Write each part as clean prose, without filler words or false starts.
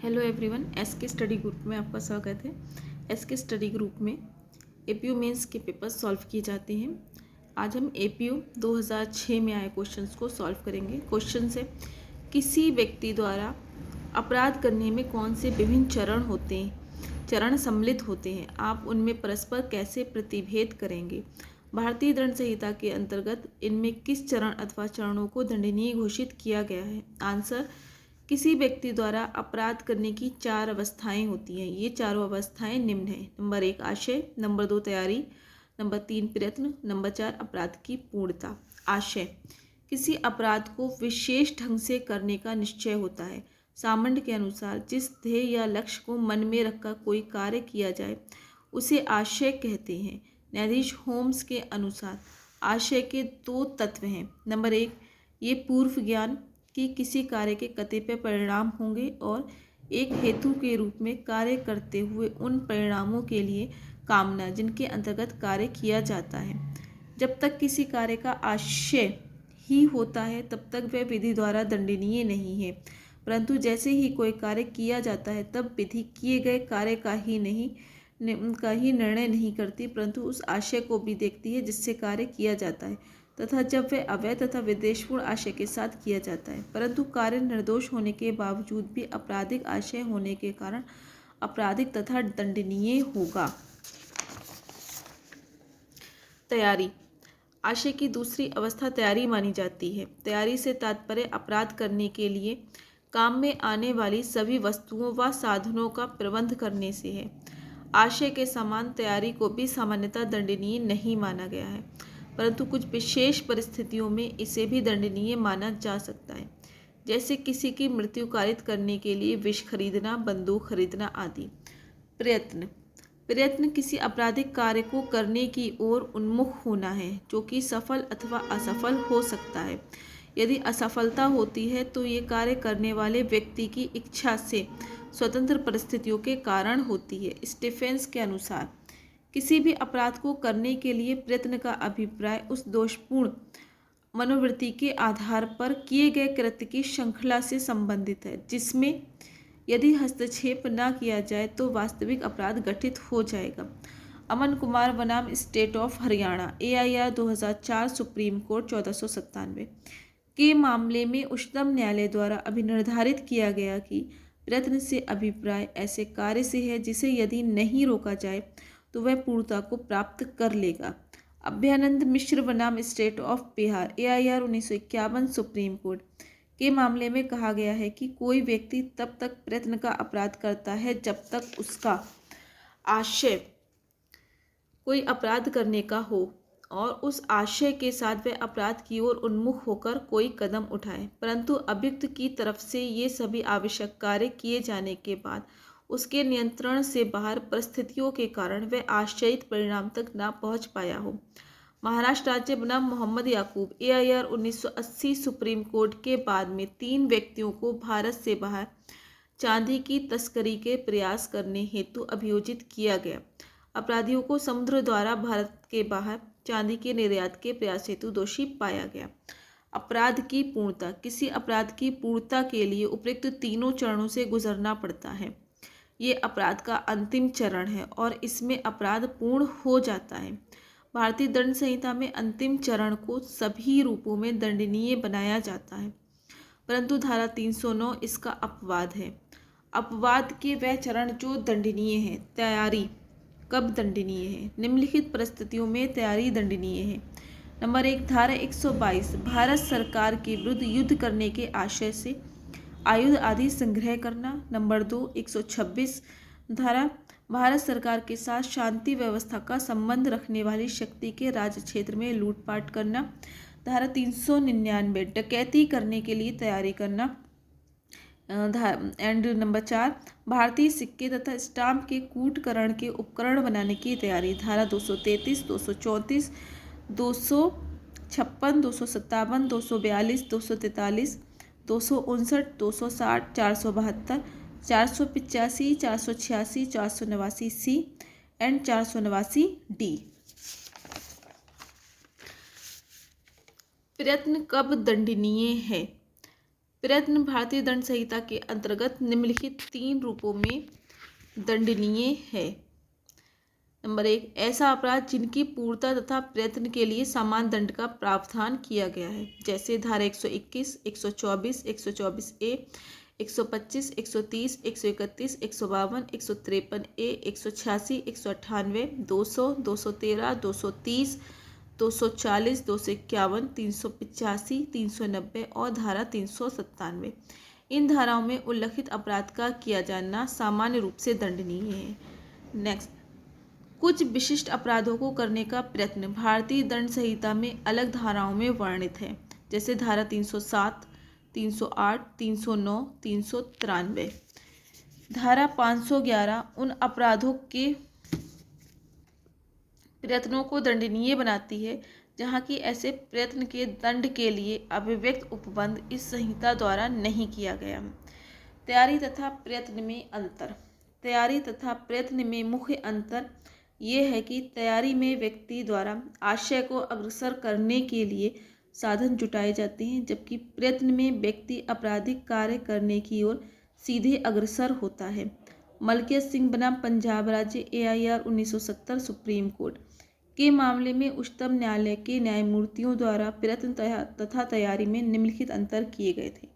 Hello everyone, SK study group में आपका स्वागत है। एसके स्टडी ग्रुप में एपीयू मेंस के पेपर सॉल्व किए जाते हैं। आज हम एपीयू 2006 में आए क्वेश्चंस को सॉल्व करेंगे। क्वेश्चन है, किसी व्यक्ति द्वारा अपराध करने में कौन से विभिन्न चरण सम्मिलित होते हैं, आप उनमें परस्पर कैसे प्रतिभेद करेंगे। भारतीय दंड संहिता के अंतर्गत इनमें किस चरण अथवा चरणों को दंडनीय घोषित किया गया है। आंसर, किसी व्यक्ति द्वारा अपराध करने की 4 अवस्थाएं होती हैं। ये चारों अवस्थाएं निम्न हैं। नंबर 1 आशय, नंबर 2 तैयारी, नंबर 3 प्रयत्न, नंबर 4 अपराध की पूर्णता। आशय, किसी अपराध को विशेष ढंग से करने का निश्चय होता है। सामान्य के अनुसार जिस ध्येय या लक्ष्य को मन में रखकर कोई कार्य किया जाए उसे आशय कहते हैं। न्यायाधीश होम्स के अनुसार आशय के 2 तत्व हैं। नंबर 1, ये पूर्व ज्ञान कि किसी कार्य के कतिपय परिणाम होंगे और एक हेतु के रूप में कार्य करते हुए उन परिणामों के लिए कामना जिनके अंतर्गत कार्य किया जाता है। जब तक किसी कार्य का आशय ही होता है तब तक वह विधि द्वारा दंडनीय नहीं है, परंतु जैसे ही कोई कार्य किया जाता है तब विधि किए गए कार्य का ही निर्णय नहीं करती, परंतु उस आशय को भी देखती है जिससे कार्य किया जाता है, तथा जब वह अवैध तथा विद्वेषपूर्ण आशय के साथ किया जाता है, परंतु कार्य निर्दोष होने के बावजूद भी आपराधिक आशय होने के कारण आपराधिक तथा दंडनीय होगा। तैयारी, आशय की दूसरी अवस्था तैयारी मानी जाती है। तैयारी से तात्पर्य अपराध करने के लिए काम में आने वाली सभी वस्तुओं व साधनों का प्रबंध करने से है। आशय के समान तैयारी को भी सामान्यतः दंडनीय नहीं माना गया है, परंतु कुछ विशेष परिस्थितियों में इसे भी दंडनीय माना जा सकता है, जैसे किसी की मृत्यु कारित करने के लिए विष खरीदना, बंदूक खरीदना आदि। प्रयत्न किसी आपराधिक कार्य को करने की ओर उन्मुख होना है, जो कि सफल अथवा असफल हो सकता है। यदि असफलता होती है तो ये कार्य करने वाले व्यक्ति की इच्छा से स्वतंत्र परिस्थितियों के कारण होती है। स्टीफेंस के अनुसार किसी भी अपराध को करने के लिए प्रयत्न का अभिप्राय उस दोषपूर्ण मनोवृत्ति के आधार पर किए गए कृत्य की श्रृंखला से संबंधित है, जिसमें यदि हस्तक्षेप न किया जाए तो वास्तविक अपराध गठित हो जाएगा। अमन कुमार बनाम state of Haryana, AIR 2004, supreme court 1497 के मामले में उच्चतम न्यायालय द्वारा अभिनिर्धारित किया गया कि प्रयत्न से अभिप्राय ऐसे कार्य से है जिसे यदि नहीं रोका जाए तो वह पूर्णता को प्राप्त कर लेगा। अभयानंद मिश्र बनाम state of Bihar, AIR 1951, supreme court के मामले में कहा गया है कि कोई व्यक्ति तब तक प्रयत्न का अपराध करता है जब तक उसका आशय कोई अपराध करने का हो और उस आशय के साथ वह अपराध की ओर उन्मुख होकर कोई कदम उठाए, परंतु अभियुक्त की तरफ से ये सभी आवश्यक कार्य किए जाने के बाद उसके नियंत्रण से बाहर परिस्थितियों के कारण वह आशयित परिणाम तक न पहुंच पाया हो। महाराष्ट्र राज्य बनाम मोहम्मद याकूब, AIR 1980, सुप्रीम कोर्ट के बाद में 3 व्यक्तियों को भारत से बाहर चांदी की तस्करी के प्रयास करने हेतु अभियोजित किया गया। अपराधियों को समुद्र द्वारा भारत के बाहर चांदी के निर्यात के प्रयास हेतु दोषी पाया गया। अपराध की पूर्णता, किसी अपराध की पूर्णता के लिए उपयुक्त तीनों चरणों से गुजरना पड़ता है। ये अपराध का अंतिम चरण है और इसमें अपराध पूर्ण हो जाता है। भारतीय दंड संहिता में अंतिम चरण को सभी रूपों में दंडनीय बनाया जाता है, परंतु धारा 309 इसका अपवाद है। अपवाद के वह चरण जो दंडनीय है। तैयारी कब दंडनीय है? निम्नलिखित परिस्थितियों में तैयारी दंडनीय है। नंबर 1, धारा 122 भारत सरकार के विरुद्ध युद्ध करने के आशय से आयुध आदि संग्रह करना। नंबर 2, 126 धारा भारत सरकार के साथ शांति व्यवस्था का संबंध रखने वाली शक्ति के राज्य क्षेत्र में लूटपाट करना। धारा 399 डकैती करने के लिए तैयारी करना। एंड नंबर 4, भारतीय सिक्के तथा स्टाम्प के कूटकरण के उपकरण बनाने की तैयारी। धारा 233, 234, 256, 257, 242, 243, 259, 260, 472, 485, 486, 489 C एंड 489 D। प्रयत्न कब दंडनीय है? प्रयत्न भारतीय दंड संहिता के अंतर्गत निम्नलिखित 3 रूपों में दंडनीय है। नंबर 1, ऐसा अपराध जिनकी पूर्णता तथा प्रयत्न के लिए समान दंड का प्रावधान किया गया है, जैसे धारा 121, 124, 124A, 125, 130, 131, 152, 153A, 186, 198, 200, 213, 230, 240, 251, 385, 390 और धारा 397। इन धाराओं में उल्लिखित अपराध का किया जाना सामान्य रूप से दंडनीय है। नेक्स्ट, कुछ विशिष्ट अपराधों को करने का प्रयत्न भारतीय दंड संहिता में अलग धाराओं में वर्णित है, जैसे धारा 307, 308, 309, 393। धारा 511 उन अपराधों के प्रयत्नों को दंडनीय बनाती है जहाँ की ऐसे प्रयत्न के दंड के लिए अभिव्यक्त उपबंध इस संहिता द्वारा नहीं किया गया। तैयारी तथा प्रयत्न में अंतर। तैयारी तथा प्रयत्न में मुख्य अंतर ये है कि तैयारी में व्यक्ति द्वारा आशय को अग्रसर करने के लिए साधन जुटाए जाते हैं, जबकि प्रयत्न में व्यक्ति आपराधिक कार्य करने की ओर सीधे अग्रसर होता है। मलकियत सिंह बनाम पंजाब राज्य AIR 1970 सुप्रीम कोर्ट के मामले में उच्चतम न्यायालय के न्यायमूर्तियों द्वारा प्रयत्न तथा तैयारी में निम्नलिखित अंतर किए गए थे।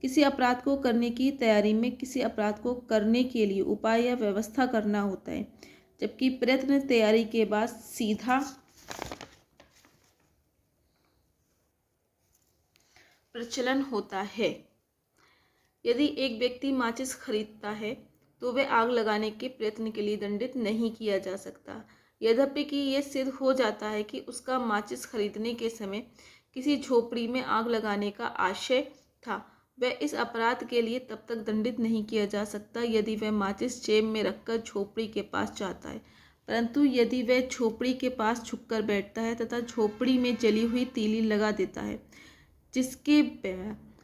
किसी अपराध को करने की तैयारी में किसी अपराध को करने के लिए उपाय या व्यवस्था करना होता है, जबकि प्रयत्न तैयारी के बाद सीधा प्रचलन होता है। यदि एक व्यक्ति माचिस खरीदता है तो वह आग लगाने के प्रयत्न के लिए दंडित नहीं किया जा सकता, यद्यपि कि यह सिद्ध हो जाता है कि उसका माचिस खरीदने के समय किसी झोपड़ी में आग लगाने का आशय था। वह इस अपराध के लिए तब तक दंडित नहीं किया जा सकता यदि वह माचिस जेब में रखकर झोपड़ी के पास जाता है, परंतु यदि वह झोपड़ी के पास छुपकर बैठता है तथा झोपड़ी में जली हुई तीली लगा देता है, जिसके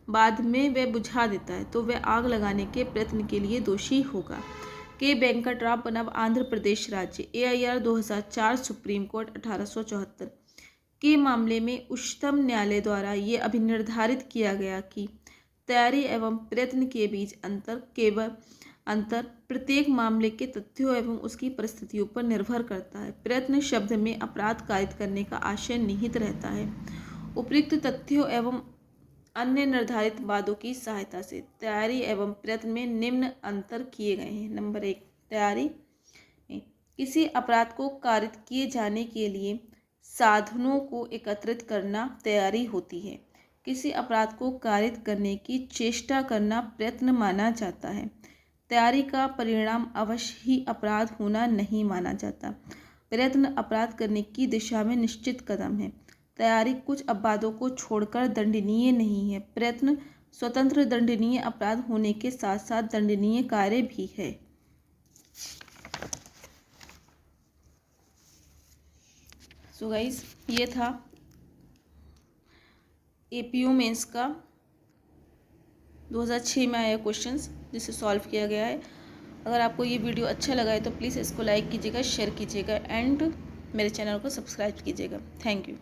बाद में वह बुझा देता है, तो वह आग लगाने के प्रयत्न के लिए दोषी होगा। के वेंकटराव बनाम आंध्र प्रदेश राज्य AIR 2004 सुप्रीम कोर्ट 1874 के मामले में उच्चतम न्यायालय द्वारा ये अभिनिर्धारित किया गया कि तैयारी एवं प्रयत्न के बीच अंतर प्रत्येक मामले के तथ्यों एवं उसकी परिस्थितियों पर निर्भर करता है। प्रयत्न शब्द में अपराध कारित करने का आशय निहित रहता है। उपयुक्त तथ्यों एवं अन्य निर्धारित वादों की सहायता से तैयारी एवं प्रयत्न में निम्न अंतर किए गए हैं। नंबर 1, तैयारी में किसी अपराध को कारित किए जाने के लिए साधनों को एकत्रित करना तैयारी होती है। किसी अपराध को कारित करने की चेष्टा करना प्रयत्न माना जाता है। तैयारी का परिणाम अवश्य ही अपराध होना नहीं माना जाता। प्रयत्न अपराध करने की दिशा में निश्चित कदम है। तैयारी कुछ अपराधों को छोड़कर दंडनीय नहीं है। प्रयत्न स्वतंत्र दंडनीय अपराध होने के साथ साथ दंडनीय कार्य भी है। सो गाइस, ये था APO मेंस का 2006 में आया क्वेश्चंस जिसे सॉल्व किया गया है। अगर आपको ये वीडियो अच्छा लगा है तो प्लीज़ इसको लाइक कीजिएगा, शेयर कीजिएगा एंड मेरे चैनल को सब्सक्राइब कीजिएगा। Thank you.